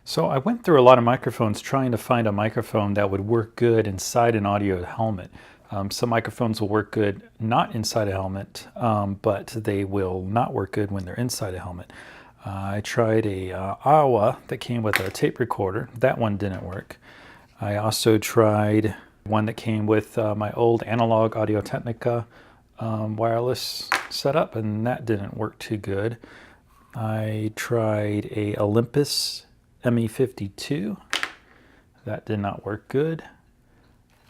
So I went through a lot of microphones trying to find a microphone that would work good inside an audio helmet. Some microphones will work good not inside a helmet, but they will not work good when they're inside a helmet. I tried a Iowa that came with a tape recorder. That one didn't work. I also tried one that came with my old analog Audio-Technica wireless setup, and that didn't work too good. I tried a Olympus ME52. That did not work good.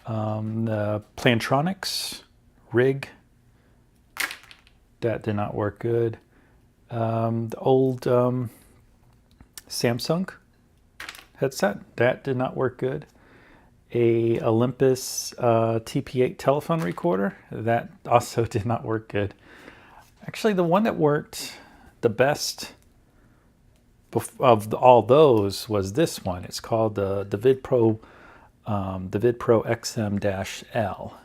The Plantronics rig. That did not work good. The old Samsung headset. That did not work good. A Olympus TP8 telephone recorder. That also did not work good. Actually, the one that worked the best of all those was this one. It's called the VidPro XM-L,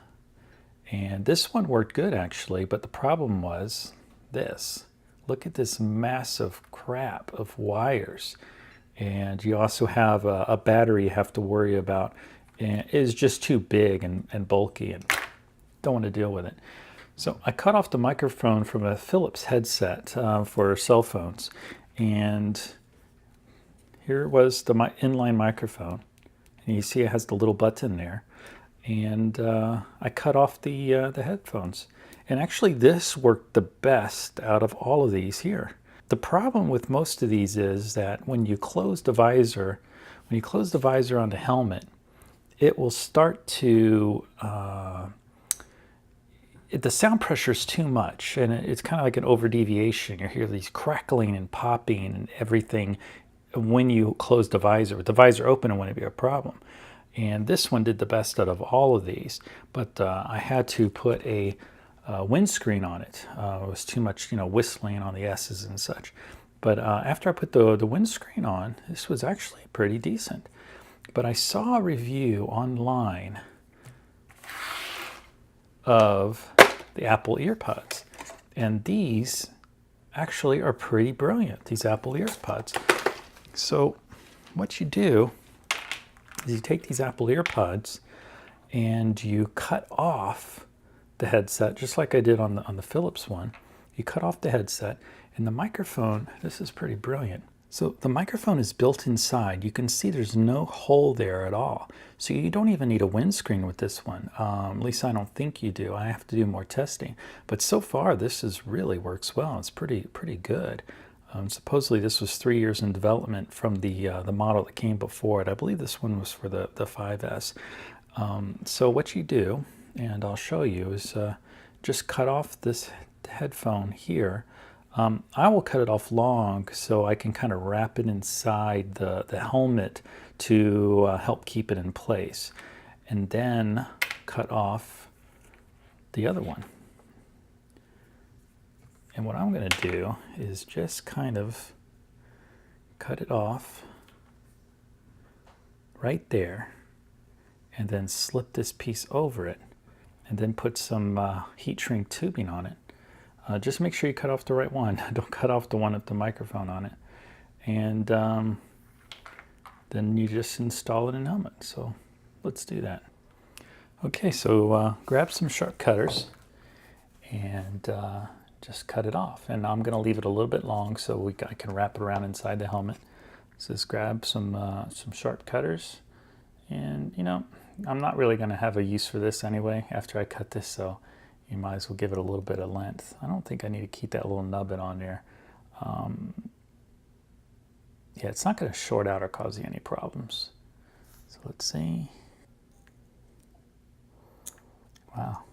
and this one worked good actually. But the problem was this. Look at this massive crap of wires, and you also have a battery you have to worry about. And it is just too big and bulky, and don't want to deal with it. So I cut off the microphone from a Philips headset for cell phones, and here was the inline microphone, and you see it has the little button there, and I cut off the headphones, and actually this worked the best out of all of these here. The problem with most of these is that when you close the visor on the helmet, it will start to the sound pressure is too much, and it's kind of like an over deviation. You hear these crackling and popping and everything when you close the visor. With the visor open, it wouldn't be a problem. And this one did the best out of all of these, but I had to put a windscreen on it. It was too much, whistling on the S's and such. But after I put the windscreen on, this was actually pretty decent. But I saw a review online of the Apple EarPods, and these actually are pretty brilliant, these Apple EarPods. So what you do is you take these Apple EarPods and you cut off the headset, just like I did on the Philips one. You cut off the headset, and the microphone, this is pretty brilliant. So the microphone is built inside. You can see there's no hole there at all. So you don't even need a windscreen with this one. At least I don't think you do. I have to do more testing. But so far, this really works well. It's pretty good. Supposedly this was 3 years in development from the model that came before it. I believe this one was for the 5S. So what you do, and I'll show you, is just cut off this headphone here. I will cut it off long so I can kind of wrap it inside the helmet to help keep it in place, and then cut off the other one. And what I'm going to do is just kind of cut it off right there, and then slip this piece over it, and then put some heat shrink tubing on it. Just make sure you cut off the right one. Don't cut off the one with the microphone on it. And then you just install it in the helmet. So let's do that. Okay, so grab some sharp cutters and just cut it off. And I'm going to leave it a little bit long so I can wrap it around inside the helmet. So just grab some sharp cutters. And I'm not really going to have a use for this anyway after I cut this, so you might as well give it a little bit of length. I don't think I need to keep that little nubbin on there. Yeah, it's not going to short out or cause you any problems. So let's see. Wow.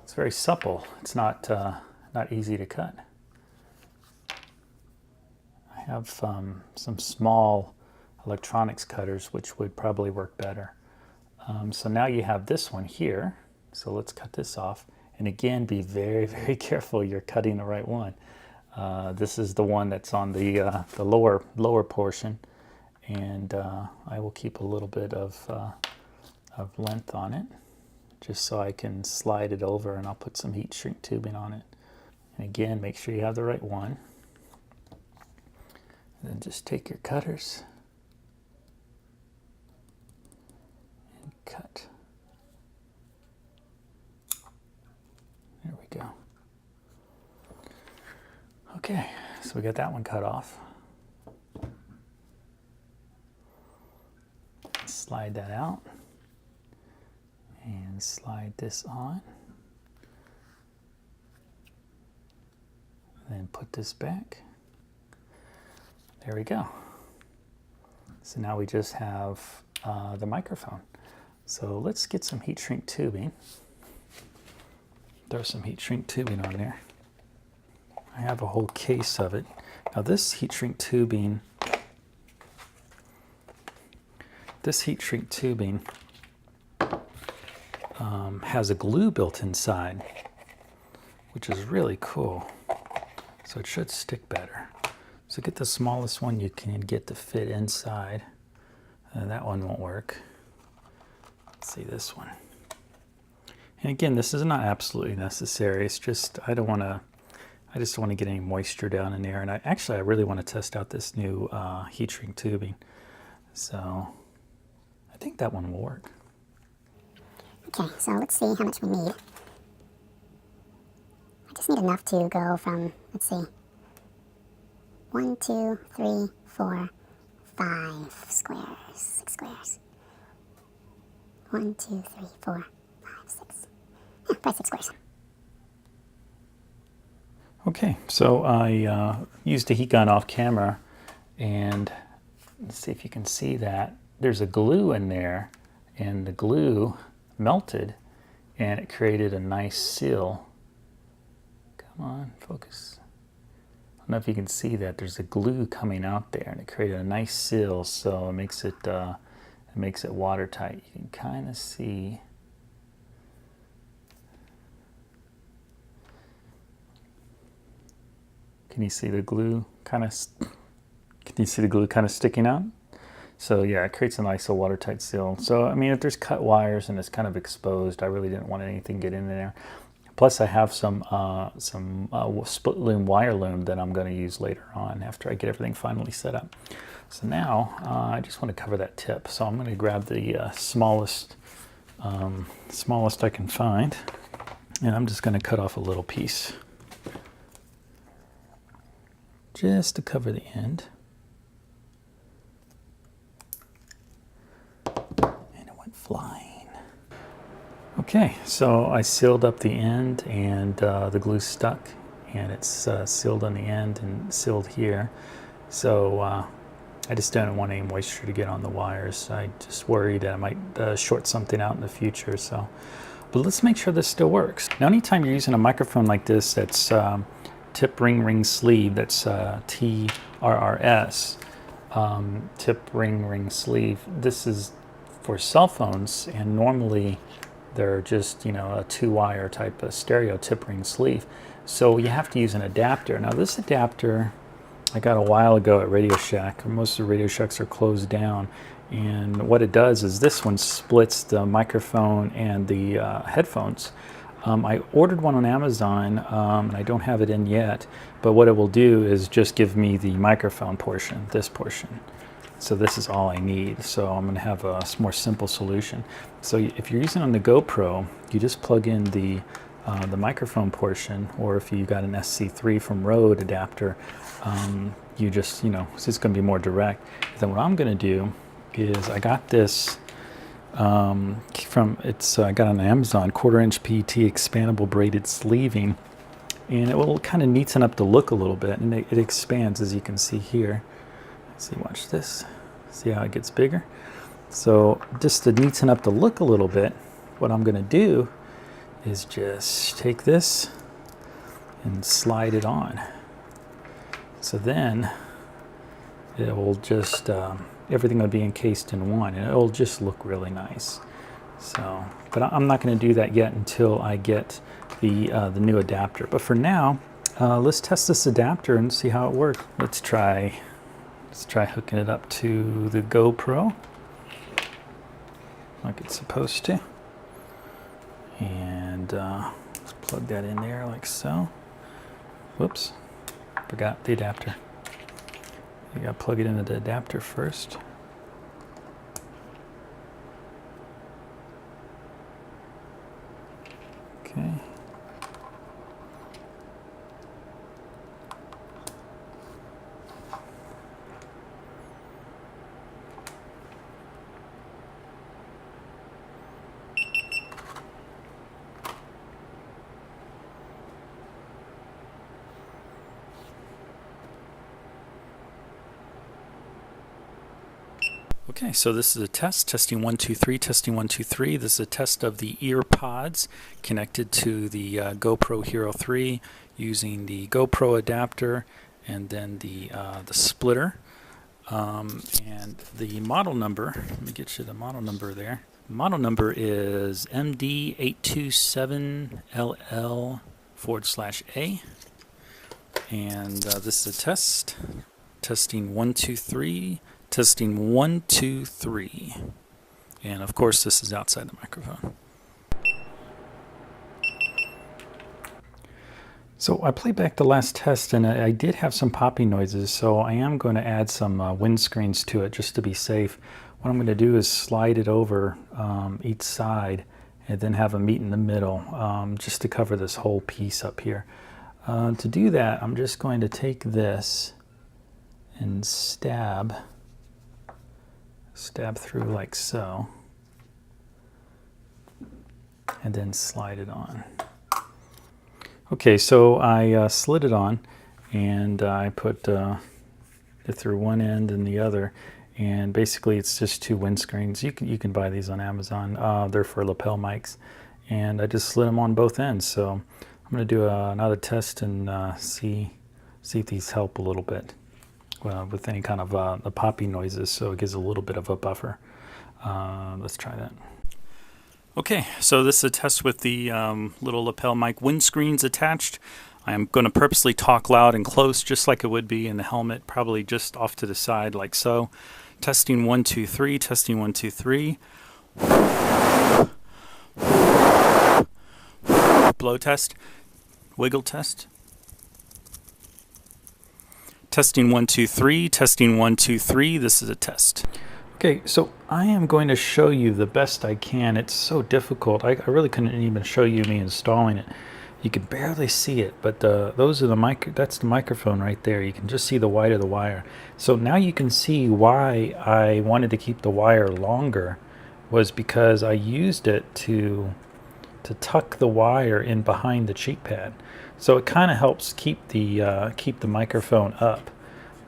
It's very supple. It's not easy to cut. I have some small electronics cutters which would probably work better. So now you have this one here. So let's cut this off. And again, be very careful you're cutting the right one. This is the one that's on the lower portion, and I will keep a little bit of length on it, just so I can slide it over, and I'll put some heat shrink tubing on it. And again, make sure you have the right one. And then just take your cutters and cut. There we go. Okay, so we got that one cut off. Slide that out and slide this on. And then put this back. There we go. So now we just have the microphone. So let's get some heat shrink tubing. Throw some heat shrink tubing on there. I have a whole case of it. Now this heat shrink tubing has a glue built inside, which is really cool. So it should stick better. So get the smallest one you can get to fit inside. That one won't work. Let's see this one. And again, this is not absolutely necessary. It's just I just don't want to get any moisture down in there. And I really want to test out this new heat shrink tubing. So I think that one will work. Okay, so let's see how much we need. I just need enough to go from, let's see, 1, 2, 3, 4, 5 squares, 6 squares. 1, 2, 3, 4, 5, 6. Yeah, probably 6 squares. Okay, so I used a heat gun off camera, and let's see if you can see that. There's a glue in there, and the glue melted, and it created a nice seal. Come on, focus. I don't know if you can see that. There's a glue coming out there, and it created a nice seal, so it makes it watertight. You can kind of see. Can you see the glue kind of? Can you see the glue kind of sticking out? So yeah, it creates a nice watertight seal. So I mean, if there's cut wires and it's kind of exposed, I really didn't want anything to get in there. Plus, I have some split loom wire loom that I'm going to use later on after I get everything finally set up. So now I just want to cover that tip. So I'm going to grab the smallest I can find, and I'm just going to cut off a little piece just to cover the end. Flying. Okay, so I sealed up the end, and the glue stuck, and it's sealed on the end and sealed here. So I just didn't want any moisture to get on the wires. I just worried that I might short something out in the future. So, but let's make sure this still works. Now, anytime you're using a microphone like this, that's tip ring sleeve, that's TRRS, tip ring sleeve. This is for cell phones, and normally they're just, you know, a 2-wire type of stereo tip ring sleeve. So you have to use an adapter. Now this adapter I got a while ago at Radio Shack. Most of the Radio Shacks are closed down, and what it does is this one splits the microphone and the headphones. I ordered one on Amazon, and I don't have it in yet, but what it will do is just give me the microphone portion, this portion. So this is all I need. So I'm going to have a more simple solution. So if you're using on the GoPro, you just plug in the microphone portion, or if you got an SC3 from Rode adapter, you just, you know, so it's going to be more direct. Then what I'm going to do is I got this I got on Amazon, 1/4-inch PET expandable braided sleeving, and it will kind of neaten up the look a little bit, and it expands, as you can see here. See, watch this. See how it gets bigger? So just to neaten up the look a little bit, what I'm going to do is just take this and slide it on. So then it will just, everything will be encased in one, and it'll just look really nice. So, but I'm not going to do that yet until I get the new adapter. But for now, let's test this adapter and see how it works. Let's try hooking it up to the GoPro like it's supposed to, and let's plug that in there like so. Whoops, forgot the adapter. You gotta plug it into the adapter first. Okay. Okay, so this is a test, testing 1, 2, 3, testing 1, 2, 3. This is a test of the EarPods connected to the GoPro Hero 3 using the GoPro adapter and then the splitter. And the model number, let me get you the model number there. The model number is MD827LL/A. And this is a test, testing 1, 2, 3. Testing 1, 2, 3. And of course this is outside the microphone. So I played back the last test and I did have some popping noises, so I am going to add some windscreens to it just to be safe. What I'm going to do is slide it over each side and then have them meet in the middle just to cover this whole piece up here. To do that, I'm just going to take this and stab through like so, and then slide it on. Okay, so I slid it on, and I put it through one end and the other, and basically it's just two windscreens. You can buy these on Amazon. They're for lapel mics, and I just slid them on both ends. So I'm going to do another test and see if these help a little bit. With any kind of the popping noises, so it gives a little bit of a buffer. Let's try that. Okay, so this is a test with the little lapel mic windscreens attached. I'm going to purposely talk loud and close, just like it would be in the helmet, probably just off to the side like so. Testing 1, 2, 3, testing 1, 2, 3. Blow test, wiggle test. Testing 1, 2, 3, testing 1, 2, 3. This is a test. Okay, so I am going to show you the best I can. It's so difficult. I really couldn't even show you me installing it. You can barely see it, but those are that's the microphone right there. You can just see the white of the wire. So now you can see why I wanted to keep the wire longer, was because I used it to tuck the wire in behind the cheek pad. So it kind of helps keep the microphone up,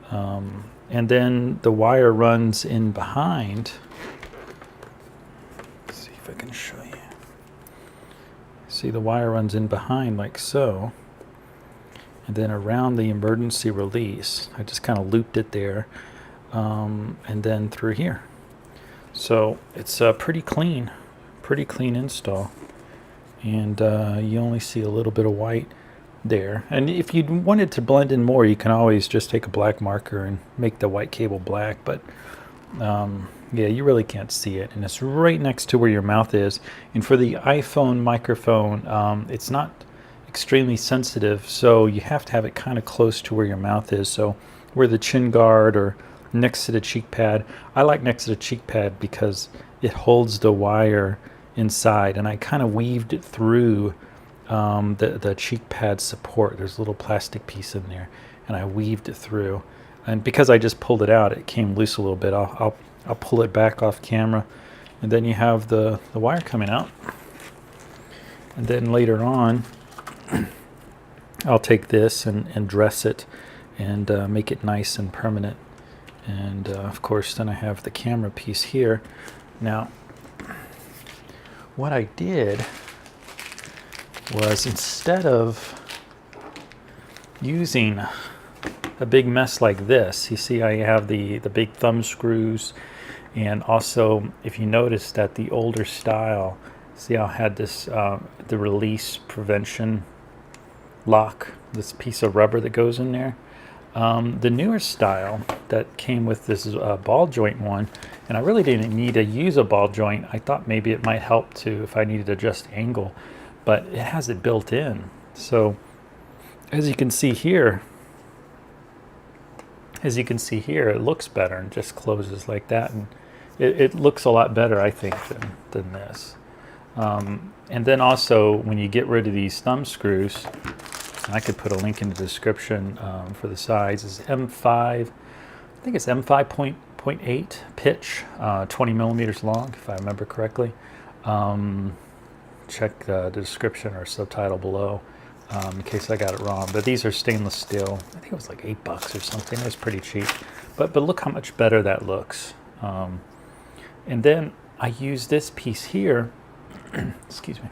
and then the wire runs in behind. Let's see if I can show you. See, the wire runs in behind like so, and then around the emergency release. I just kind of looped it there, and then through here. So it's a pretty clean install, and you only see a little bit of white there. And if you wanted to blend in more, you can always just take a black marker and make the white cable black, but yeah, you really can't see it, and it's right next to where your mouth is. And for the iPhone microphone, it's not extremely sensitive, so you have to have it kind of close to where your mouth is, so where the chin guard or next to the cheek pad. I like next to the cheek pad because it holds the wire inside, and I kind of weaved it through the cheek pad support. There's a little plastic piece in there, and I weaved it through. And because I just pulled it out, it came loose a little bit. I'll pull it back off camera, and then you have the wire coming out. And then later on, I'll take this and dress it and make it nice and permanent. And of course, then I have the camera piece here. Now, what I did was, instead of using a big mess like this, you see I have the big thumb screws, and also if you notice that the older style, see how I had this the release prevention lock, this piece of rubber that goes in there. The newer style that came with this ball joint one, and I really didn't need to use a ball joint. I thought maybe it might help to if I needed to adjust angle, but it has it built in. So as you can see here, as you can see here, it looks better and just closes like that, and it looks a lot better, I think, than this. And then also, when you get rid of these thumb screws, I could put a link in the description for the size, is M5, I think it's M5.8 pitch, 20 millimeters long, if I remember correctly. Check the description or subtitle below in case I got it wrong. But these are stainless steel. I think it was like $8 or something. It was pretty cheap. But look how much better that looks. And then I use this piece here. Excuse me.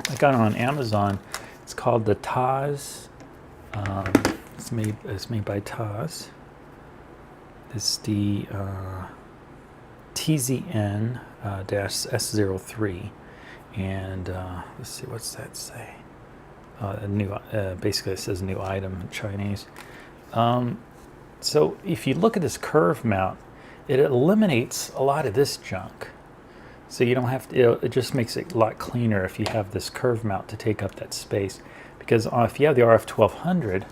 I got it on Amazon. It's called the TRRS. It's made by TRRS. It's the TZN-S03. And let's see, what's that say? Basically it says new item in Chinese. So if you look at this curve mount, it eliminates a lot of this junk. So you don't have to, it just makes it a lot cleaner if you have this curve mount to take up that space. Because if you have the RF-1200,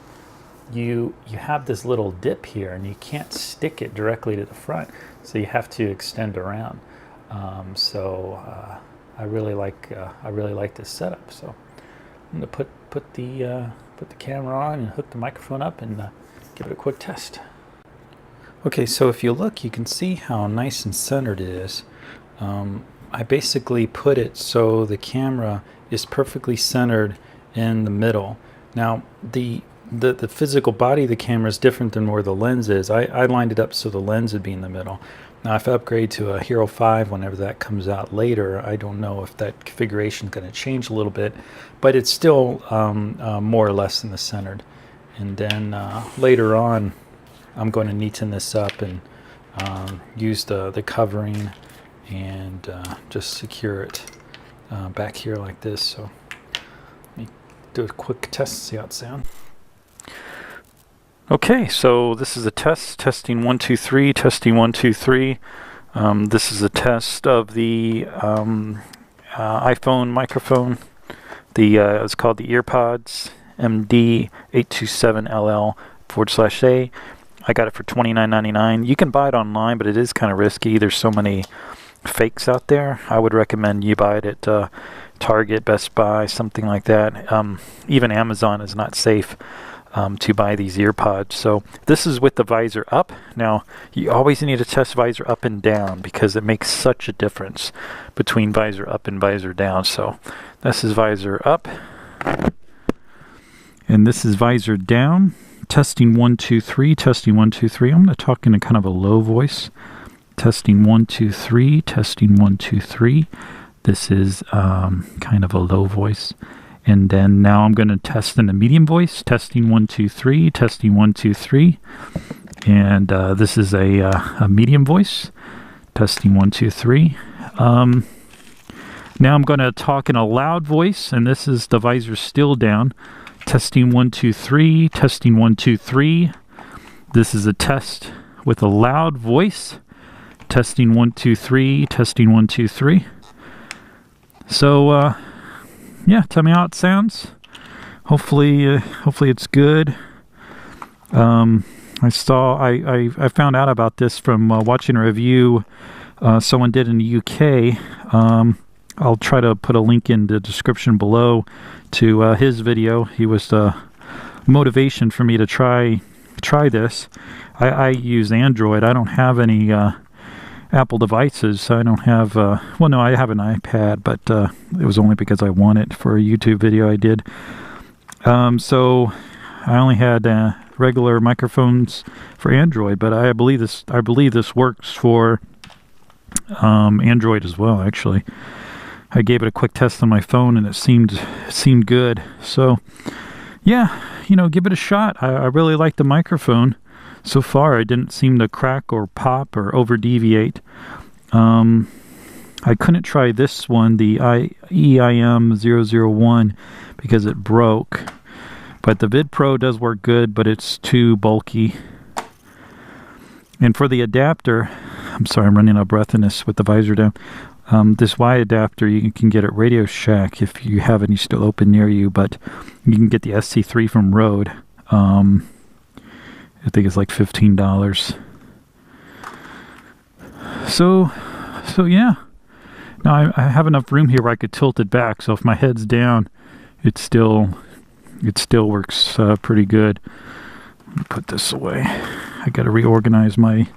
you have this little dip here and you can't stick it directly to the front. So you have to extend around. I really like this setup. So I'm gonna put the camera on and hook the microphone up and give it a quick test. Okay, so if you look, you can see how nice and centered it is. I basically put it so the camera is perfectly centered in the middle. Now the physical body of the camera is different than where the lens is. I lined it up so the lens would be in the middle. Now if I upgrade to a Hero 5 whenever that comes out later, I don't know if that configuration is going to change a little bit, but it's still more or less in the centered. And then later on I'm going to neaten this up and use the covering and just secure it back here like this. So let me do a quick test, see how it sounds. Okay, so this is a test, testing 1 2 3, testing 1 2 3. This is a test of the iPhone microphone. It's called the EarPods MD827LL/A. I got it for $29.99. You can buy it online, but it is kind of risky. There's so many fakes out there. I would recommend you buy it at Target, Best Buy, something like that. Even Amazon is not safe to buy these EarPods. So this is with the visor up. Now you always need to test visor up and down because it makes such a difference between visor up and visor down. So this is visor up and this is visor down. Testing 1 2 3, testing 1 2 3. I'm going to talk in a kind of a low voice. Testing 1 2 3, testing 1 2 3. This is kind of a low voice. And then now I'm going to test in a medium voice. Testing 1 2 3, testing 1 2 3. And this is a medium voice. Testing 1 2 3. Now I'm going to talk in a loud voice, and this is the visor still down. Testing 1 2 3, testing 1 2 3. This is a test with a loud voice. Testing 1 2 3, testing 1 2 3. So yeah, tell me how it sounds. Hopefully it's good. I found out about this from watching a review someone did in the UK. I'll try to put a link in the description below to his video. He was the motivation for me to try this. I use Android. I don't have any Apple devices. I don't have well, no, I have an iPad, but it was only because I won it for a YouTube video I did. So I only had regular microphones for Android, but I believe this works for Android as well. Actually, I gave it a quick test on my phone and it seemed good. So yeah, give it a shot. I really like the microphone. So far, it didn't seem to crack or pop or over-deviate. I couldn't try this one, the EIM001, because it broke. But the VidPro does work good, but it's too bulky. And for the adapter, I'm sorry, I'm running out of breath in this with the visor down. This Y adapter, you can get at Radio Shack if you have any still open near you, but you can get the SC3 from Rode. I think it's like $15. So yeah. Now I have enough room here where I could tilt it back, so if my head's down, it still works pretty good. Let me put this away. I got to reorganize my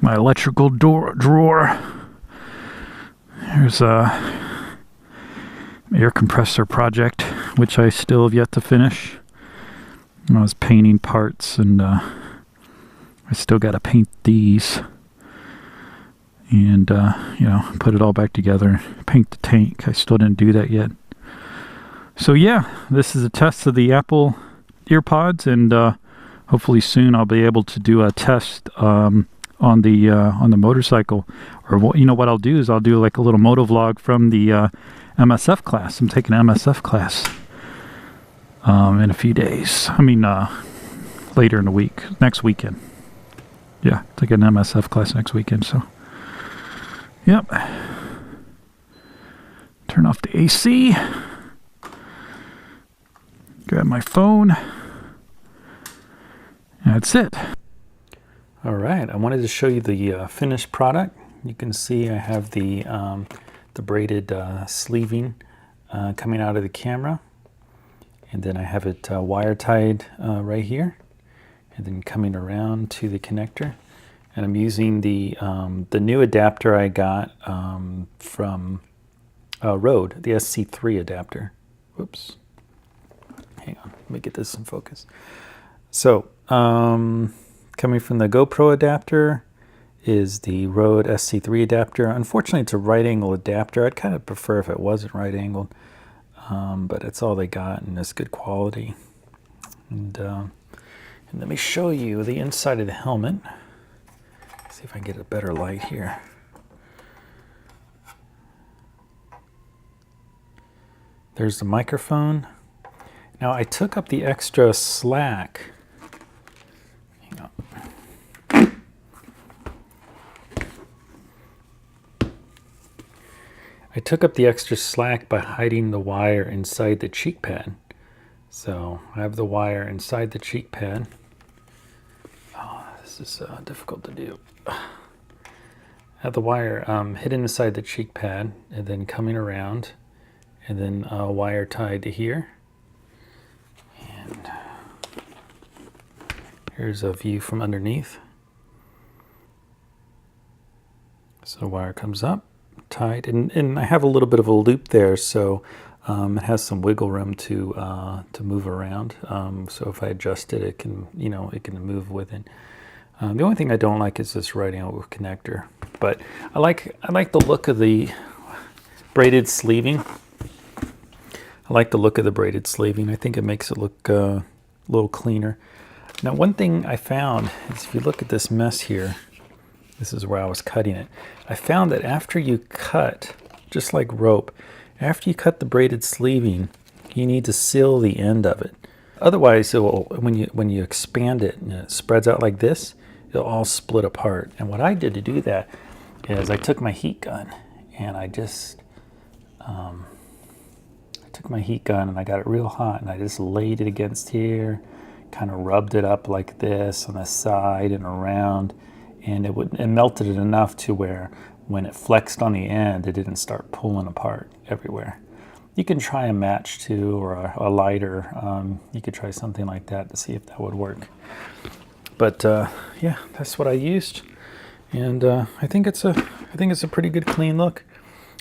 electrical drawer. Here's a air compressor project, which I still have yet to finish. I was painting parts, and I still got to paint these, and you know, put it all back together. Paint the tank. I still didn't do that yet. So yeah, this is a test of the Apple EarPods, and hopefully soon I'll be able to do a test on the motorcycle. Or what, you know, what I'll do is I'll do like a little motovlog from the MSF class. I'm taking an MSF class in a few days. I mean, later in the week, next weekend. Yeah, taking an MSF class next weekend. So, yep. Turn off the AC. Grab my phone. That's it. All right, I wanted to show you the finished product. You can see I have the braided sleeving coming out of the camera, and then I have it wire tied right here, and then coming around to the connector. And I'm using the new adapter I got from Rode, the SC3 adapter. Whoops. Hang on, let me get this in focus. So, coming from the GoPro adapter is the Rode SC3 adapter. Unfortunately, it's a right angle adapter. I'd kind of prefer if it wasn't right angled, but it's all they got, and it's good quality. And let me show you the inside of the helmet. See if I can get a better light here. There's the microphone. Now I took up the extra slack. Hang on. I took up the extra slack by hiding the wire inside the cheek pad. So I have the wire inside the cheek pad. Oh, this is difficult to do. I have the wire hidden inside the cheek pad, and then coming around, and then a wire tied to here. And here's a view from underneath. So the wire comes up, tied, and I have a little bit of a loop there, so it has some wiggle room to move around. So if I adjust it, it can, you know, it can move with it. The only thing I don't like is this right angle connector, but I like the look of the braided sleeving. I like the look of the braided sleeving. I think it makes it look a little cleaner. Now, one thing I found is if you look at this mess here, this is where I was cutting it. I found that after you cut, just like rope, after you cut the braided sleeving, you need to seal the end of it. Otherwise, it will, when you expand it and it spreads out like this, it'll all split apart. And what I did to do that is I took my heat gun and I just took my heat gun and I got it real hot and I just laid it against here, kind of rubbed it up like this on the side and around, and it melted it enough to where when it flexed on the end, it didn't start pulling apart everywhere. You can try a match too, or a lighter. You could try something like that to see if that would work. But yeah, that's what I used, and I think it's a pretty good clean look.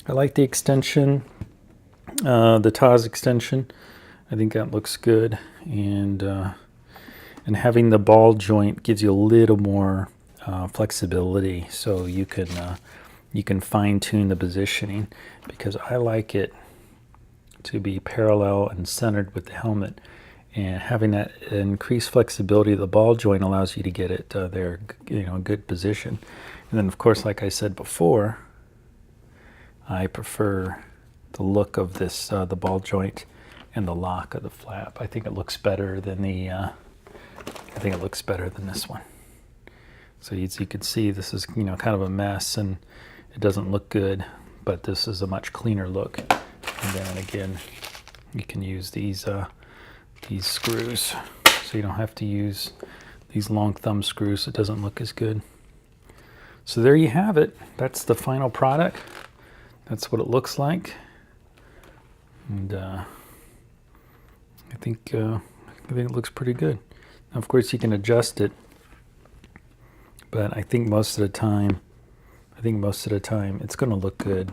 I like the extension. The TAS extension, I think that looks good, and having the ball joint gives you a little more flexibility, so you can fine-tune the positioning, because I like it to be parallel and centered with the helmet, and having that increased flexibility of the ball joint allows you to get it there, you know, a good position. And then, of course, like I said before, I prefer the look of this, the ball joint and the lock of the flap. I think it looks better than this one. So as you can see, this is, you know, kind of a mess and it doesn't look good, but this is a much cleaner look. And then again, you can use these screws, so you don't have to use these long thumb screws, it doesn't look as good. So there you have it. That's the final product. That's what it looks like. And I think it looks pretty good. Now, of course, you can adjust it, but I think most of the time, it's going to look good.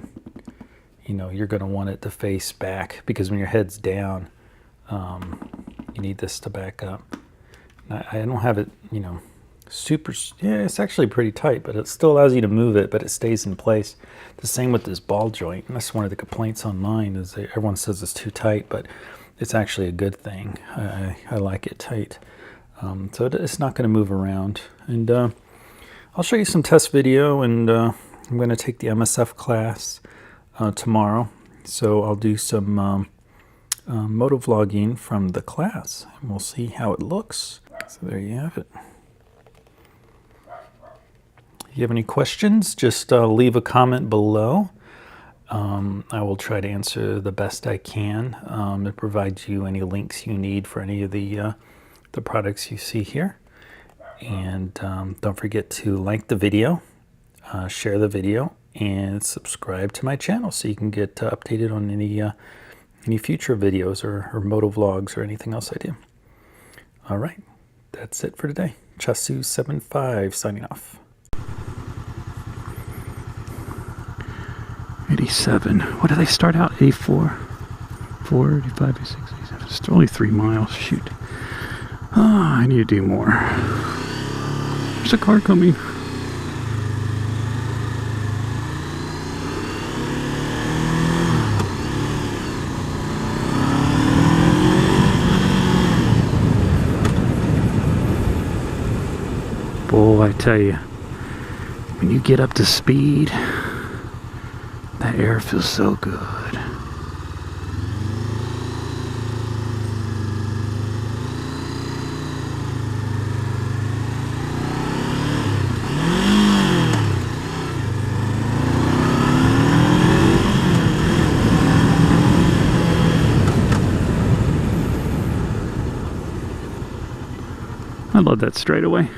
You know, you're going to want it to face back, because when your head's down, you need this to back up. I don't have it, you know, super, yeah, it's actually pretty tight, but it still allows you to move it, but it stays in place. The same with this ball joint, and that's one of the complaints online, is that everyone says it's too tight, but it's actually a good thing. I like it tight. So it's not going to move around. And I'll show you some test video, and I'm going to take the MSF class tomorrow. So I'll do some motovlogging from the class, and we'll see how it looks. So there you have it. If you have any questions, just leave a comment below. I will try to answer the best I can and provide you any links you need for any of the products you see here. And don't forget to like the video, share the video, and subscribe to my channel so you can get updated on any future videos or motovlogs or anything else I do. All right, that's it for today. Chasu75 signing off. 87. What do they start out? 84, 4, 85, 86, 87. It's only 3 miles. Shoot. Oh, I need to do more. There's a car coming. Boy, I tell you, when you get up to speed, that air feels so good. I love that straightaway.